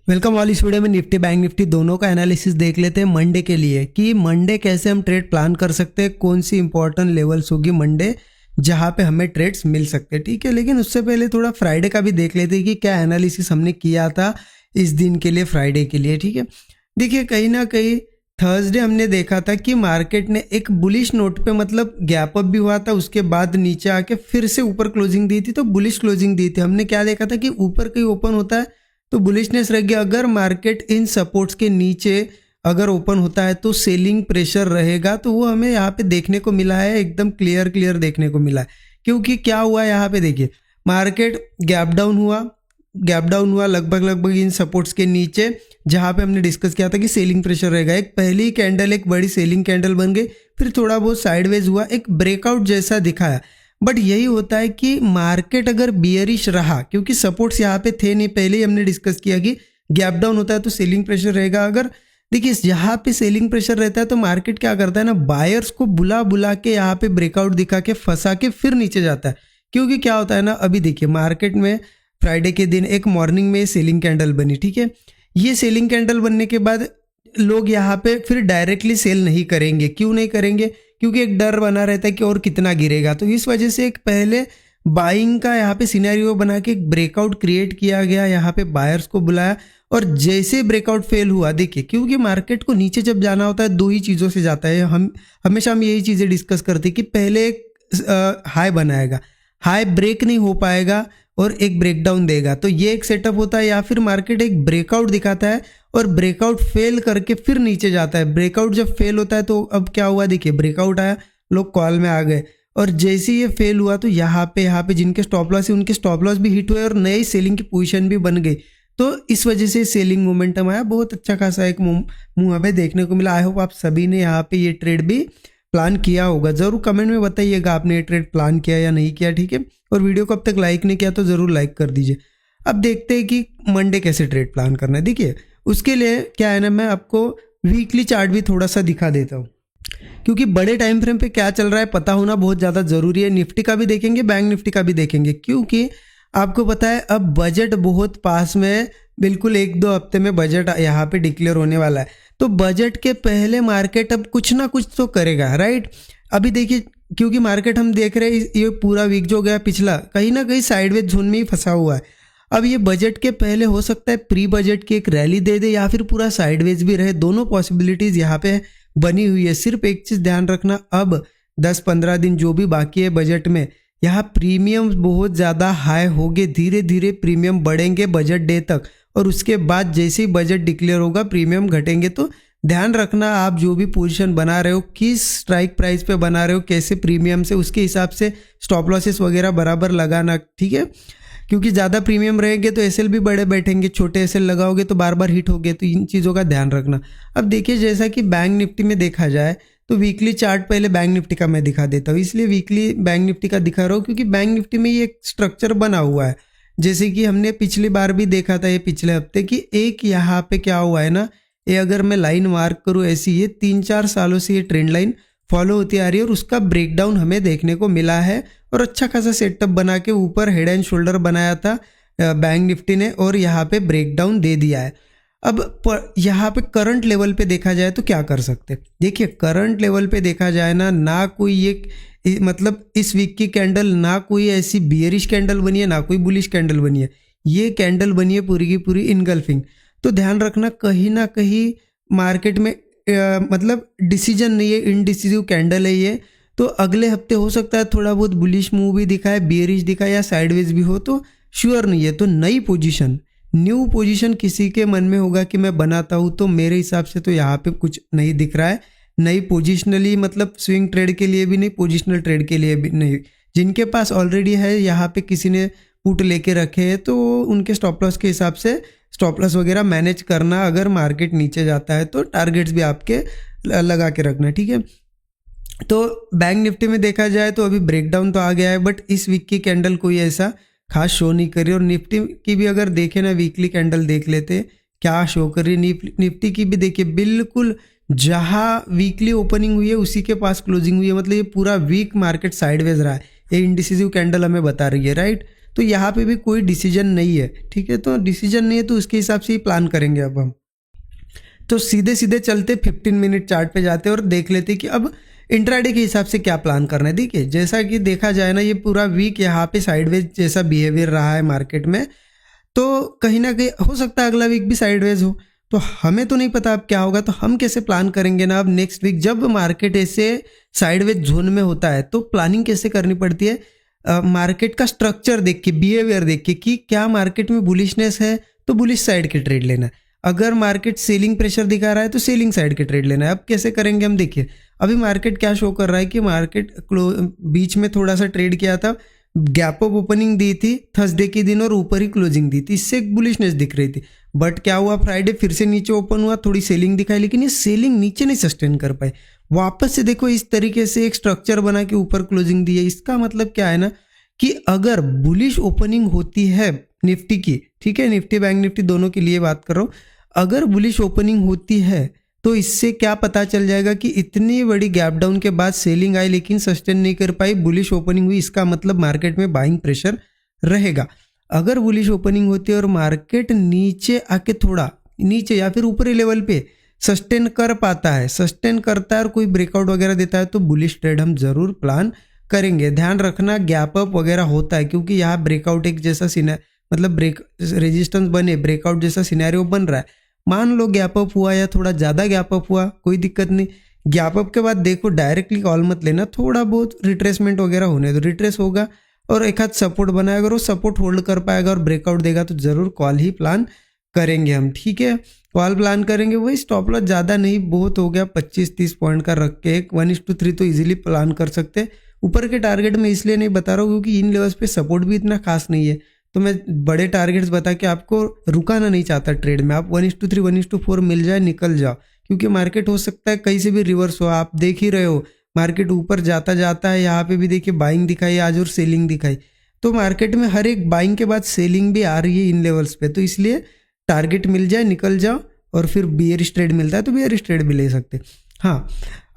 Welcome all. इस video में Nifty bank Nifty दोनों का एनालिसिस देख लेते हैं मंडे के लिए कि मंडे कैसे हम ट्रेड प्लान कर सकते हैं, कौन सी इंपॉर्टेंट लेवल्स होगी मंडे जहां पे हमें ट्रेड्स मिल सकते हैं। ठीक है, लेकिन उससे पहले थोड़ा फ्राइडे का भी देख लेते हैं कि क्या एनालिसिस हमने किया था इस दिन के लिए, फ्राइडे के लिए। ठीक है, देखिए कहीं ना कहीं थर्सडे हमने देखा था कि मार्केट ने एक बुलिश नोट पे मतलब गैप अप भी हुआ था, उसके बाद नीचे आके फिर से ऊपर क्लोजिंग दी थी, तो बुलिश क्लोजिंग दी थी। हमने क्या देखा था कि ऊपर कहीं ओपन होता है तो बुलिशनेस रहेगी। अगर मार्केट इन सपोर्ट्स के नीचे अगर ओपन होता है तो सेलिंग प्रेशर रहेगा, तो वो हमें यहाँ पे देखने को मिला है, एकदम क्लियर देखने को मिला है। क्योंकि क्या हुआ यहाँ पे देखिए, मार्केट गैप डाउन हुआ लगभग इन सपोर्ट्स के नीचे, जहाँ पे हमने डिस्कस किया था कि सेलिंग प्रेशर रहेगा। एक पहली कैंडल एक बड़ी सेलिंग कैंडल बन गई, फिर थोड़ा बहुत साइडवेज हुआ, एक ब्रेकआउट जैसा दिखाया। बट यही होता है कि मार्केट अगर बियरिश रहा, क्योंकि सपोर्ट्स यहाँ पे थे नहीं, पहले ही हमने डिस्कस किया कि गैप डाउन होता है तो सेलिंग प्रेशर रहेगा। अगर देखिए यहाँ पे सेलिंग प्रेशर रहता है तो मार्केट क्या करता है ना, बायर्स को बुला के यहाँ पे ब्रेकआउट दिखा के फंसा के फिर नीचे जाता है। क्योंकि क्या होता है ना, अभी देखिए मार्केट में फ्राइडे के दिन एक मॉर्निंग में सेलिंग कैंडल बनी। ठीक है, ये सेलिंग कैंडल बनने के बाद लोग यहाँ पे फिर डायरेक्टली सेल नहीं करेंगे। क्यों नहीं करेंगे? क्योंकि एक डर बना रहता है कि और कितना गिरेगा। तो इस वजह से एक पहले बाइंग का यहाँ पे सिनेरियो बना के एक ब्रेकआउट क्रिएट किया गया, यहाँ पे बायर्स को बुलाया, और जैसे ब्रेकआउट फेल हुआ, देखिए क्योंकि मार्केट को नीचे जब जाना होता है दो ही चीज़ों से जाता है। हम हमेशा यही चीज़ें डिस्कस करते हैं कि पहले एक हाई बनाएगा, हाई ब्रेक नहीं हो पाएगा और एक ब्रेकडाउन देगा, तो ये एक सेटअप होता है। या फिर मार्केट एक ब्रेकआउट दिखाता है और ब्रेकआउट फेल करके फिर नीचे जाता है। ब्रेकआउट जब फेल होता है तो अब क्या हुआ, देखिए ब्रेकआउट आया, लोग कॉल में आ गए, और जैसे ये फेल हुआ तो यहाँ पे जिनके स्टॉप लॉस है उनके स्टॉप लॉस भी हिट हुए और नई सेलिंग की पोजीशन भी बन गई। तो इस वजह से सेलिंग मोमेंटम आया, बहुत अच्छा खासा एक मूव हमें देखने को मिला। आई होप आप सभी ने यहाँ पे ये ट्रेड भी प्लान किया होगा। जरूर कमेंट में बताइएगा आपने ये ट्रेड प्लान किया या नहीं किया। ठीक है, और वीडियो को अब तक लाइक नहीं किया तो जरूर लाइक कर दीजिए। अब देखते हैं कि मंडे कैसे ट्रेड प्लान करना है। देखिए उसके लिए क्या है ना, मैं आपको वीकली चार्ट भी थोड़ा सा दिखा देता हूँ, क्योंकि बड़े टाइम फ्रेम पे क्या चल रहा है पता होना बहुत ज़्यादा ज़रूरी है। निफ्टी का भी देखेंगे, बैंक निफ्टी का भी देखेंगे, क्योंकि आपको पता है अब बजट बहुत पास में है, बिल्कुल 1-2 हफ्ते में बजट यहाँ पे डिक्लेयर होने वाला है। तो बजट के पहले मार्केट अब कुछ ना कुछ तो करेगा, राइट। अभी देखिए क्योंकि मार्केट हम देख रहे हैं ये पूरा वीक जो गया पिछला, कहीं ना कहीं साइडवेज जोन में ही फंसा हुआ है। अब ये बजट के पहले हो सकता है प्री बजट की एक रैली दे दे, या फिर पूरा साइडवेज भी रहे। दोनों पॉसिबिलिटीज यहाँ पे बनी हुई है। सिर्फ एक चीज़ ध्यान रखना, अब 10-15 दिन जो भी बाकी है बजट में, यहाँ प्रीमियम बहुत ज़्यादा हाई होंगे, धीरे धीरे प्रीमियम बढ़ेंगे बजट डे तक, और उसके बाद जैसे ही बजट डिक्लेयर होगा प्रीमियम घटेंगे। तो ध्यान रखना, आप जो भी पोजीशन बना रहे हो, किस स्ट्राइक प्राइस पे बना रहे हो, कैसे प्रीमियम से, उसके हिसाब से स्टॉप लॉसेस वगैरह बराबर लगाना। ठीक है, क्योंकि ज़्यादा प्रीमियम रहेंगे तो एसएल भी बड़े बैठेंगे, छोटे एसएल लगाओगे तो बार बार हिट होगे। तो इन चीज़ों का ध्यान रखना। अब देखिए जैसा कि बैंक निफ्टी में देखा जाए तो वीकली चार्ट पहले बैंक निफ्टी का मैं दिखा देता हूँ, इसलिए वीकली बैंक निफ्टी का दिखा रहा हूँ क्योंकि बैंक निफ्टी में ये एक स्ट्रक्चर बना हुआ है। जैसे कि हमने पिछली बार भी देखा था, ये पिछले हफ्ते की एक यहाँ पे क्या हुआ है ना, ये अगर मैं लाइन मार्क करूँ ऐसी, ये 3-4 सालों से ये ट्रेंड लाइन फॉलो होती आ रही है और उसका ब्रेकडाउन हमें देखने को मिला है। और अच्छा खासा सेटअप बना के ऊपर हेड एंड शोल्डर बनाया था बैंक निफ्टी ने, और यहाँ पे ब्रेकडाउन दे दिया है। अब यहाँ पे करंट लेवल पे देखा जाए तो क्या कर सकते हैं। देखिए करंट लेवल पे देखा जाए ना कोई एक मतलब इस वीक की कैंडल ना कोई ऐसी बियरिश कैंडल बनी है, ना कोई बुलिश कैंडल बनी है। ये कैंडल बनी है पूरी की पूरी इनगल्फिंग। तो ध्यान रखना, कहीं ना कहीं मार्केट में मतलब डिसीजन नहीं है, इनडिसिसिव कैंडल है ये। तो अगले हफ्ते हो सकता है थोड़ा बहुत बुलिश मूव भी दिखाए, बियरिश दिखाए या साइडवेज भी हो, तो श्योर नहीं है। तो नई पोजीशन, न्यू पोजीशन किसी के मन में होगा कि मैं बनाता हूँ, तो मेरे हिसाब से तो यहाँ पे कुछ नहीं दिख रहा है। नई पोजिशनली मतलब स्विंग ट्रेड के लिए भी नहीं, पोजिशनल ट्रेड के लिए भी नहीं। जिनके पास ऑलरेडी है, यहाँ पे किसी ने पुट लेके रखे हैं, तो उनके स्टॉप लॉस के हिसाब से स्टॉप लॉस वगैरह मैनेज करना। अगर मार्केट नीचे जाता है तो टारगेट्स भी आपके लगा के रखना। ठीक है, तो बैंक निफ्टी में देखा जाए तो अभी ब्रेकडाउन तो आ गया है, बट इस वीक की कैंडल कोई ऐसा खास शो नहीं करी। और निफ्टी की भी अगर देखें ना, वीकली कैंडल देख लेते क्या शो कर रही है। निफ्टी की भी देखिए, बिल्कुल जहाँ वीकली ओपनिंग हुई है उसी के पास क्लोजिंग हुई है। मतलब ये पूरा वीक मार्केट साइडवेज रहा है, ये इनडिसिसिव कैंडल हमें बता रही है, राइट। तो यहाँ पे भी कोई डिसीजन नहीं है, ठीक है। तो डिसीजन नहीं है तो उसके हिसाब से ही प्लान करेंगे अब हम। तो सीधे सीधे चलते 15 मिनट चार्ट पे जाते और देख लेते कि अब इंट्राडे के हिसाब से क्या प्लान करना है। देखिए जैसा कि देखा जाए ना, ये पूरा वीक यहाँ पे साइडवेज जैसा बिहेवियर रहा है मार्केट में, तो कहीं ना कहीं हो सकता है अगला वीक भी साइडवेज हो। तो हमें तो नहीं पता अब क्या होगा, तो हम कैसे प्लान करेंगे ना अब नेक्स्ट वीक जब मार्केट ऐसे साइडवेज जोन में होता है, तो प्लानिंग कैसे करनी पड़ती है, मार्केट का स्ट्रक्चर देख के, बिहेवियर देख के कि क्या मार्केट में बुलिशनेस है तो बुलिश साइड के ट्रेड लेना है, अगर मार्केट सेलिंग प्रेशर दिखा रहा है तो सेलिंग साइड के ट्रेड लेना है। अब कैसे करेंगे हम, देखिए अभी मार्केट क्या शो कर रहा है कि मार्केट बीच में थोड़ा सा ट्रेड किया था, गैप अप ओपनिंग दी थी थर्सडे के दिन और ऊपर ही क्लोजिंग दी थी, इससे एक बुलिशनेस दिख रही थी। बट क्या हुआ, फ्राइडे फिर से नीचे ओपन हुआ, थोड़ी सेलिंग दिखाई, लेकिन ये सेलिंग नीचे नहीं सस्टेन कर पाए। वापस से देखो इस तरीके से एक स्ट्रक्चर बना के ऊपर क्लोजिंग दी है। इसका मतलब क्या है ना कि अगर बुलिश ओपनिंग होती है निफ्टी की, ठीक है, निफ्टी बैंक निफ्टी दोनों के लिए बात कर रहा हूँ, अगर बुलिश ओपनिंग होती है तो इससे क्या पता चल जाएगा कि इतनी बड़ी गैप डाउन के बाद सेलिंग आई लेकिन सस्टेन नहीं कर पाई, बुलिश ओपनिंग हुई, इसका मतलब मार्केट में बाइंग प्रेशर रहेगा। अगर बुलिश ओपनिंग होती है और मार्केट नीचे आके थोड़ा नीचे या फिर ऊपरी लेवल पे सस्टेन कर पाता है, सस्टेन करता है और कोई ब्रेकआउट वगैरह देता है, तो बुलिश ट्रेड हम जरूर प्लान करेंगे। ध्यान रखना गैप अप वगैरह होता है, क्योंकि यहाँ ब्रेकआउट एक जैसा मतलब ब्रेक रेजिस्टेंस बने, ब्रेकआउट जैसा सिनेरियो बन रहा है। मान लो गैप अप हुआ या थोड़ा ज़्यादा गैप अप हुआ, कोई दिक्कत नहीं। गैप अप के बाद देखो डायरेक्टली कॉल मत लेना, थोड़ा बहुत रिट्रेसमेंट वगैरह होने दो, रिट्रेस होगा और एक हाथ सपोर्ट बनाएगा, अगर वो सपोर्ट होल्ड कर पाएगा और ब्रेकआउट देगा तो जरूर कॉल ही प्लान करेंगे हम, ठीक है। कॉल प्लान करेंगे, वही स्टॉप लॉस ज़्यादा नहीं, बहुत हो गया 25-30 पॉइंट का रख के 1:3 तो इजीली प्लान कर सकते। ऊपर के टारगेट में इसलिए नहीं बता रहा हूँ क्योंकि इन लेवल्स पे सपोर्ट भी इतना खास नहीं है, तो मैं बड़े टारगेट्स बता के आपको रुकाना नहीं चाहता ट्रेड में। आप 1:3 1:4 मिल जाए निकल जाओ, क्योंकि मार्केट हो सकता है कहीं से भी रिवर्स हो। आप देख ही रहे हो मार्केट ऊपर जाता जाता है, यहाँ पे भी देखिए बाइंग दिखाई आज और सेलिंग दिखाई, तो मार्केट में हर एक बाइंग के बाद सेलिंग भी आ रही है इन लेवल्स पे, तो इसलिए टारगेट मिल जाए निकल जाओ। और फिर बियरिश ट्रेड मिलता है तो बियरिश ट्रेड भी ले सकते। हाँ,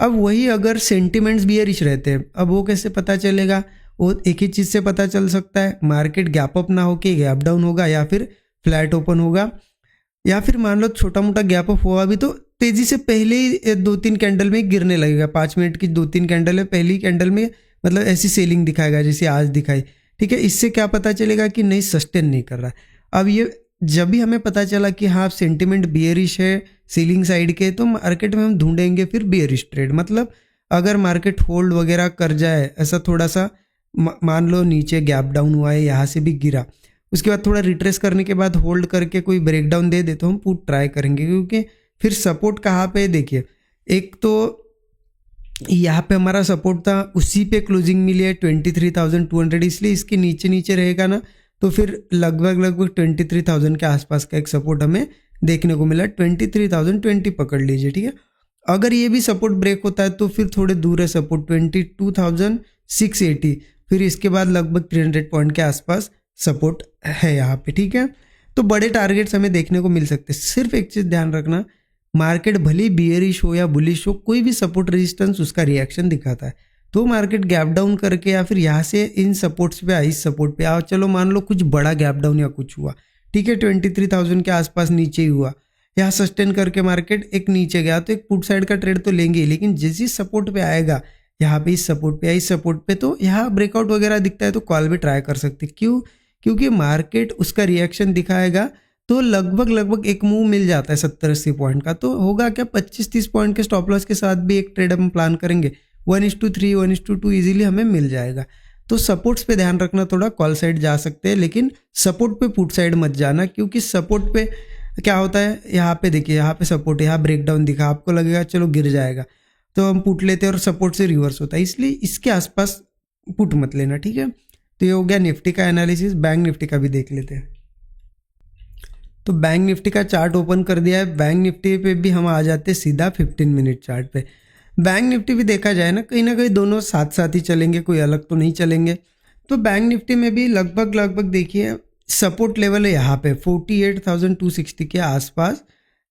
अब वही अगर सेंटिमेंट्स बियरिश रहते हैं, अब वो कैसे पता चलेगा, वो एक ही चीज़ से पता चल सकता है, मार्केट गैप अप ना होके गैप डाउन होगा या फिर फ्लैट ओपन होगा, या फिर मान लो छोटा मोटा गैप अप हुआ भी तो तेजी से पहले ही 2-3 कैंडल में गिरने लगेगा। 5 मिनट की 2-3 कैंडल है, पहली कैंडल में मतलब ऐसी सेलिंग दिखाएगा जैसे आज दिखाई, ठीक है। इससे क्या पता चलेगा कि नहीं सस्टेन नहीं कर रहा है। अब ये जब भी हमें पता चला कि हाँ सेंटिमेंट बियरिश है सेलिंग साइड के, तो मार्केट में हम ढूंढेंगे फिर बियरिश ट्रेड। मतलब अगर मार्केट होल्ड वगैरह कर जाए, ऐसा थोड़ा सा मान लो नीचे गैप डाउन हुआ है, यहाँ से भी गिरा, उसके बाद थोड़ा रिट्रेस करने के बाद होल्ड करके कोई ब्रेकडाउन दे दे तो हम पुट ट्राई करेंगे, क्योंकि फिर सपोर्ट कहाँ पे देखिए, एक तो यहाँ पे हमारा सपोर्ट था, उसी पे क्लोजिंग मिली है 23,200, इसलिए इसके नीचे नीचे रहेगा ना तो फिर लगभग 23,000 के आसपास का एक सपोर्ट हमें देखने को मिला। 23,020 पकड़ लीजिए, ठीक है। अगर ये भी सपोर्ट ब्रेक होता है तो फिर थोड़े दूर है सपोर्ट 22,680, फिर इसके बाद लगभग 300 पॉइंट के आसपास सपोर्ट है यहाँ पे, ठीक है। तो बड़े टारगेट्स हमें देखने को मिल सकते हैं। सिर्फ एक चीज़ ध्यान रखना, मार्केट भले बियरिश हो या बुलिश हो, कोई भी सपोर्ट रेजिस्टेंस उसका रिएक्शन दिखाता है। तो मार्केट गैप डाउन करके या फिर यहाँ से इन सपोर्ट्स पे आई, इस सपोर्ट पे आओ, चलो मान लो कुछ बड़ा गैप डाउन या कुछ हुआ, ठीक है, 23,000 के आसपास नीचे ही हुआ, यहाँ सस्टेन करके मार्केट एक नीचे गया तो एक पुट साइड का ट्रेड तो लेंगे ही, लेकिन जिस सपोर्ट पे आएगा, यहाँ पे इस सपोर्ट पे, इस सपोर्ट पे, तो यहाँ ब्रेकआउट वगैरह दिखता है तो कॉल भी ट्राई कर सकते। क्यों? क्योंकि मार्केट उसका रिएक्शन दिखाएगा तो लगभग एक मूव मिल जाता है 70-80 पॉइंट का, तो होगा क्या 25-30 पॉइंट के स्टॉप लॉस के साथ भी एक ट्रेड हम प्लान करेंगे, 1:3 1:2 इजीली हमें मिल जाएगा। तो सपोर्ट्स पे ध्यान रखना, थोड़ा कॉल साइड जा सकते हैं लेकिन सपोर्ट पे पुट साइड मत जाना, क्योंकि सपोर्ट पे क्या होता है, यहाँ पे देखिए, यहाँ पे सपोर्ट है, यहाँ ब्रेकडाउन दिखा, आपको लगेगा चलो गिर जाएगा तो हम पुट लेते हैं और सपोर्ट से रिवर्स होता है, इसलिए इसके आसपास पुट मत लेना, ठीक है। तो ये हो गया निफ्टी का एनालिसिस। बैंक निफ्टी का भी देख लेते हैं। तो बैंक निफ्टी का चार्ट ओपन कर दिया है। बैंक निफ्टी पे भी हम आ जाते हैं सीधा 15 मिनट चार्ट पे। बैंक निफ्टी भी देखा जाए ना कहीं दोनों साथ साथ ही चलेंगे, कोई अलग तो नहीं चलेंगे। तो बैंक निफ्टी में भी लगभग देखिए सपोर्ट लेवल है यहाँ पे 48,260 के आसपास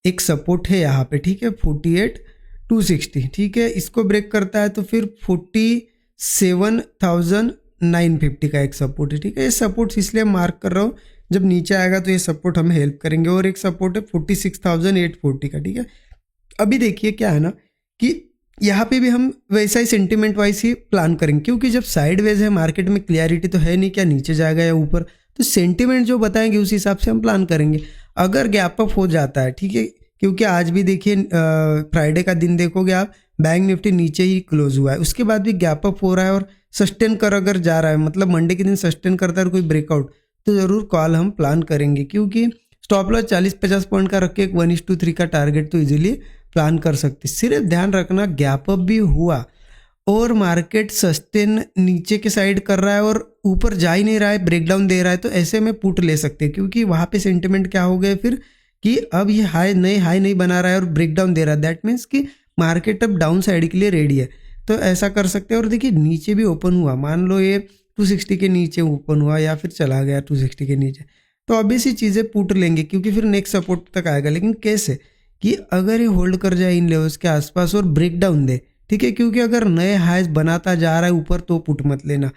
एक सपोर्ट है यहाँ पे, ठीक है, 48,260, ठीक है। इसको ब्रेक करता है तो फिर 47,000 950 का एक सपोर्ट है, ठीक है। ये सपोर्ट्स इसलिए मार्क कर रहा हूँ, जब नीचे आएगा तो ये सपोर्ट हमें हेल्प करेंगे। और एक सपोर्ट है 46,840 का, ठीक है। अभी देखिए क्या है ना कि यहाँ पे भी हम वैसा ही सेंटिमेंट वाइज ही प्लान करेंगे, क्योंकि जब साइडवेज है मार्केट में क्लियरिटी तो है नहीं क्या नीचे जाएगा या ऊपर, तो सेंटिमेंट जो बताएंगे उस हिसाब से हम प्लान करेंगे। अगर गैप अप हो जाता है, ठीक है, क्योंकि आज भी देखिए फ्राइडे का दिन देखोगे आप, बैंक निफ्टी नीचे ही क्लोज हुआ है, उसके बाद भी गैप अप हो रहा है और सस्टेन कर अगर जा रहा है, मतलब मंडे के दिन सस्टेन करता है कोई ब्रेकआउट, तो ज़रूर कॉल हम प्लान करेंगे, क्योंकि स्टॉप लॉस 40-50 पॉइंट का रख के एक 1:3 का टारगेट तो इजीली प्लान कर सकते। सिर्फ ध्यान रखना गैप अप भी हुआ और मार्केट सस्टेन नीचे के साइड कर रहा है और ऊपर जा ही नहीं रहा है, ब्रेकडाउन दे रहा है, तो ऐसे में पुट ले सकते हैं, क्योंकि वहाँ पे सेंटिमेंट क्या हो गया फिर कि अब ये हाई नहीं बना रहा है और ब्रेकडाउन दे रहा है, दैट मीन्स कि मार्केट अब डाउन साइड के लिए रेडी है, तो ऐसा कर सकते हैं। और देखिए नीचे भी ओपन हुआ, मान लो ये 260 के नीचे ओपन हुआ या फिर चला गया 260 के नीचे, तो अभी सी चीज़ें पुट लेंगे, क्योंकि फिर नेक्स्ट सपोर्ट तक आएगा। लेकिन कैसे कि अगर ये होल्ड कर जाए इन लेवल्स के आसपास और ब्रेकडाउन दे, ठीक है, क्योंकि अगर नए हाइज बनाता जा रहा है ऊपर तो पुट मत लेना।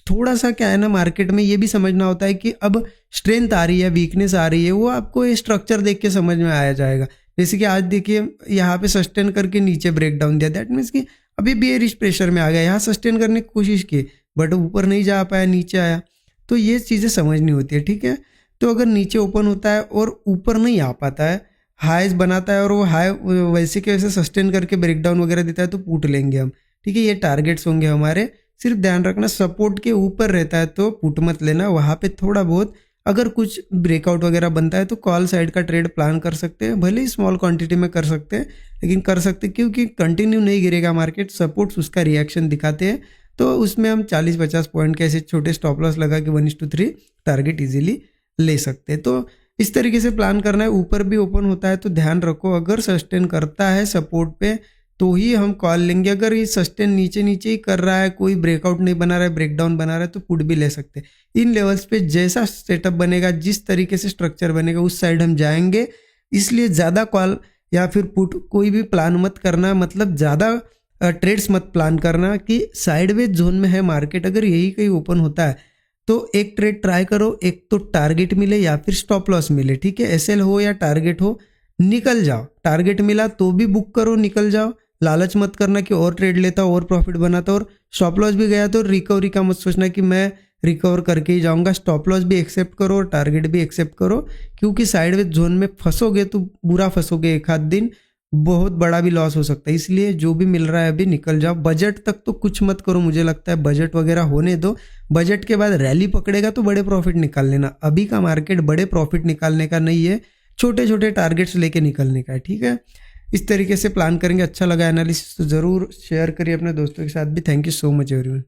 थोड़ा सा क्या है ना, मार्केट में ये भी समझना होता है कि अब स्ट्रेंथ आ रही है, वीकनेस आ रही है, वो आपको ये स्ट्रक्चर देख के समझ में आया जाएगा। जैसे कि आज देखिए यहाँ पे सस्टेन करके नीचे ब्रेकडाउन दिया, दैट मीन्स कि अभी बेयरिश प्रेशर में आ गया, यहाँ सस्टेन करने की कोशिश की बट ऊपर नहीं जा पाया, नीचे आया, तो ये चीज़ें समझनी होती है, ठीक है। तो अगर नीचे ओपन होता है और ऊपर नहीं आ पाता है, हाइज बनाता है और वो हाई वैसे के वैसे सस्टेन करके ब्रेकडाउन वगैरह देता है, तो पुट लेंगे हम, ठीक है। ये टारगेट्स होंगे हमारे। सिर्फ ध्यान रखना सपोर्ट के ऊपर रहता है तो पुट मत लेना, वहाँ पे थोड़ा बहुत अगर कुछ ब्रेकआउट वगैरह बनता है तो कॉल साइड का ट्रेड प्लान कर सकते हैं, भले ही स्मॉल क्वांटिटी में कर सकते हैं, लेकिन कर सकते हैं, क्योंकि कंटिन्यू नहीं गिरेगा मार्केट, सपोर्ट्स उसका रिएक्शन दिखाते हैं, तो उसमें हम 40-50 पॉइंट के ऐसे छोटे स्टॉप लॉस लगा के 1:3 टारगेट इजीली ले सकते हैं। तो इस तरीके से प्लान करना है। ऊपर भी ओपन होता है तो ध्यान रखो, अगर सस्टेन करता है सपोर्ट पे तो ही हम कॉल लेंगे, अगर ये सस्टेन नीचे ही कर रहा है, कोई ब्रेकआउट नहीं बना रहा है, ब्रेकडाउन बना रहा है, तो पुट भी ले सकते हैं। इन लेवल्स पे जैसा सेटअप बनेगा, जिस तरीके से स्ट्रक्चर बनेगा, उस साइड हम जाएंगे, इसलिए ज़्यादा कॉल या फिर पुट कोई भी प्लान मत करना, मतलब ज़्यादा ट्रेड्स मत प्लान करना कि साइडवेज जोन में है मार्केट, अगर यही कहीं ओपन होता है तो एक ट्रेड ट्राई करो, एक तो टारगेट मिले या फिर स्टॉप लॉस मिले, ठीक है। एसएल हो या टारगेट हो, निकल जाओ, टारगेट मिला तो भी बुक करो, निकल जाओ, लालच मत करना कि और ट्रेड लेता और प्रॉफिट बनाता, और स्टॉप लॉस भी गया तो रिकवरी का मत सोचना कि मैं रिकवर करके ही जाऊंगा। स्टॉप लॉस भी एक्सेप्ट करो और टारगेट भी एक्सेप्ट करो, क्योंकि साइडवेज जोन में फंसोगे तो बुरा फंसोगे, एक आध दिन बहुत बड़ा भी लॉस हो सकता है, इसलिए जो भी मिल रहा है अभी निकल जाओ। बजट तक तो कुछ मत करो, मुझे लगता है बजट वगैरह होने दो, बजट के बाद रैली पकड़ेगा तो बड़े प्रॉफिट निकाल लेना। अभी का मार्केट बड़े प्रॉफिट निकालने का नहीं है, छोटे छोटे टारगेट्स लेके निकलने का है, ठीक है। इस तरीके से प्लान करेंगे। अच्छा लगा एनालिसिस तो ज़रूर शेयर करिए अपने दोस्तों के साथ भी। Thank you so much everyone.